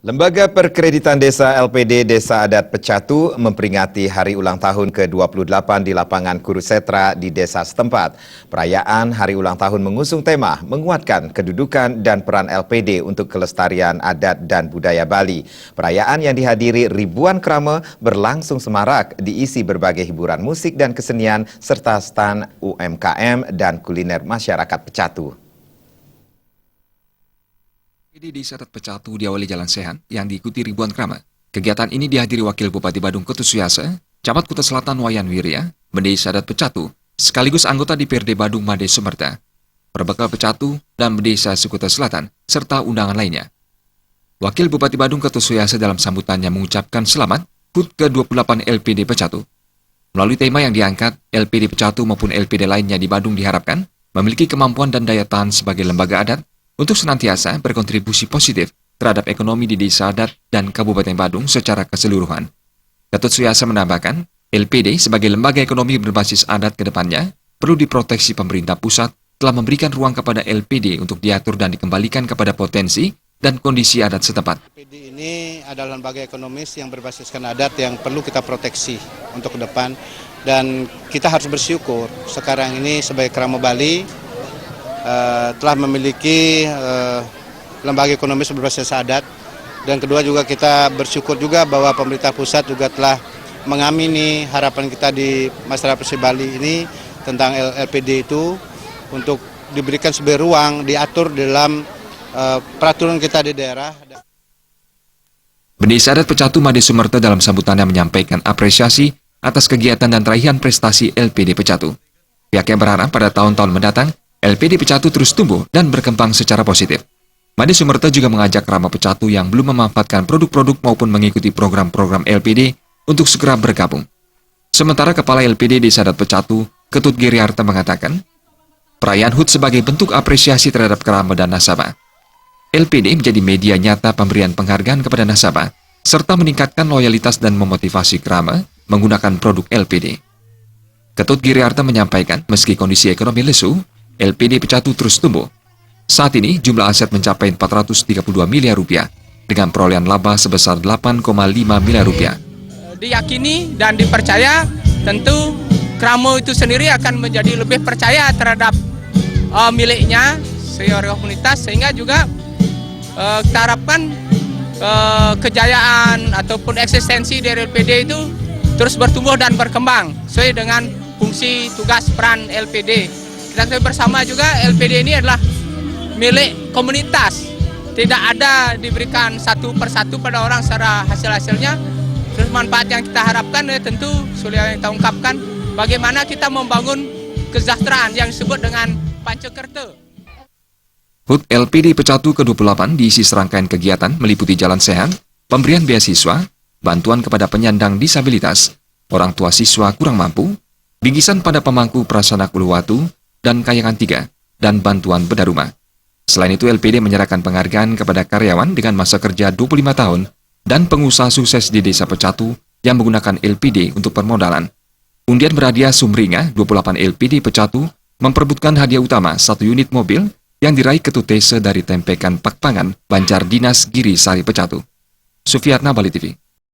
Lembaga Perkreditan Desa LPD Desa Adat Pecatu memperingati hari ulang tahun ke-28 di lapangan Kurusetra di desa setempat. Perayaan hari ulang tahun mengusung tema menguatkan kedudukan dan peran LPD untuk kelestarian adat dan budaya Bali. Perayaan yang dihadiri ribuan krama berlangsung semarak, diisi berbagai hiburan musik dan kesenian serta stan UMKM dan kuliner masyarakat Pecatu. Di Desa Adat Pecatu diawali jalan sehat yang diikuti ribuan krama. Kegiatan ini dihadiri Wakil Bupati Badung Ketut Suyase, Camat Kuta Selatan Wayan Wirya, Bendesa Adat Pecatu, sekaligus anggota DPRD Badung Made Sumerta, Perbekal Pecatu, dan Bendesa Sukuta Selatan, serta undangan lainnya. Wakil Bupati Badung Ketut Suyase dalam sambutannya mengucapkan selamat HUT ke-28 LPD Pecatu. Melalui tema yang diangkat, LPD Pecatu maupun LPD lainnya di Badung diharapkan memiliki kemampuan dan daya tahan sebagai lembaga adat untuk senantiasa berkontribusi positif terhadap ekonomi di desa adat dan Kabupaten Badung secara keseluruhan. Ketut Suyase menambahkan, LPD sebagai lembaga ekonomi berbasis adat ke depannya perlu diproteksi pemerintah pusat telah memberikan ruang kepada LPD untuk diatur dan dikembalikan kepada potensi dan kondisi adat setempat. LPD ini adalah lembaga ekonomis yang berbasiskan adat yang perlu kita proteksi untuk ke depan, dan kita harus bersyukur sekarang ini sebagai Krama Bali telah memiliki lembaga ekonomis berbasis adat, dan kedua juga kita bersyukur juga bahwa pemerintah pusat juga telah mengamini harapan kita di masyarakat Persib Bali ini tentang LPD itu untuk diberikan sebuah ruang diatur dalam peraturan kita di daerah. Bendesa Adat Pecatu Made Sumerta dalam sambutannya menyampaikan apresiasi atas kegiatan dan raihan prestasi LPD Pecatu. Pihaknya berharap pada tahun-tahun mendatang LPD Pecatu terus tumbuh dan berkembang secara positif. Made Sumerta juga mengajak krama Pecatu yang belum memanfaatkan produk-produk maupun mengikuti program-program LPD untuk segera bergabung. Sementara Kepala LPD Desa Adat Pecatu, Ketut Giriarta mengatakan, perayaan HUT sebagai bentuk apresiasi terhadap krama dan nasabah. LPD menjadi media nyata pemberian penghargaan kepada nasabah, serta meningkatkan loyalitas dan memotivasi krama menggunakan produk LPD. Ketut Giriarta menyampaikan, meski kondisi ekonomi lesu, LPD Pecatu terus tumbuh. Saat ini jumlah aset mencapai 432 miliar rupiah dengan perolehan laba sebesar 8,5 miliar rupiah. Diyakini dan dipercaya, tentu Kramo itu sendiri akan menjadi lebih percaya terhadap miliknya sebagai komunitas, sehingga juga kita harapkan kejayaan ataupun eksistensi dari LPD itu terus bertumbuh dan berkembang sesuai dengan fungsi tugas peran LPD. Kita bersama juga LPD ini adalah milik komunitas, tidak ada diberikan satu persatu pada orang secara hasil-hasilnya. Terus manfaat yang kita harapkan tentu sudah yang kita ungkapkan, bagaimana kita membangun kesejahteraan yang disebut dengan Pancakerta. HUT LPD Pecatu ke-28 diisi serangkaian kegiatan meliputi jalan sehat, pemberian beasiswa, bantuan kepada penyandang disabilitas, orang tua siswa kurang mampu, bingkisan pada pemangku prasarana Uluwatu, dan Kayangan 3, dan bantuan bedah rumah. Selain itu, LPD menyerahkan penghargaan kepada karyawan dengan masa kerja 25 tahun dan pengusaha sukses di Desa Pecatu yang menggunakan LPD untuk permodalan. Undian berhadiah Sumringa 28 LPD Pecatu memperebutkan hadiah utama 1 unit mobil yang diraih Ketut Desa dari Tempekan Pakpangan, Banjar Dinas Giri Sari Pecatu. Sufiatna, Bali TV.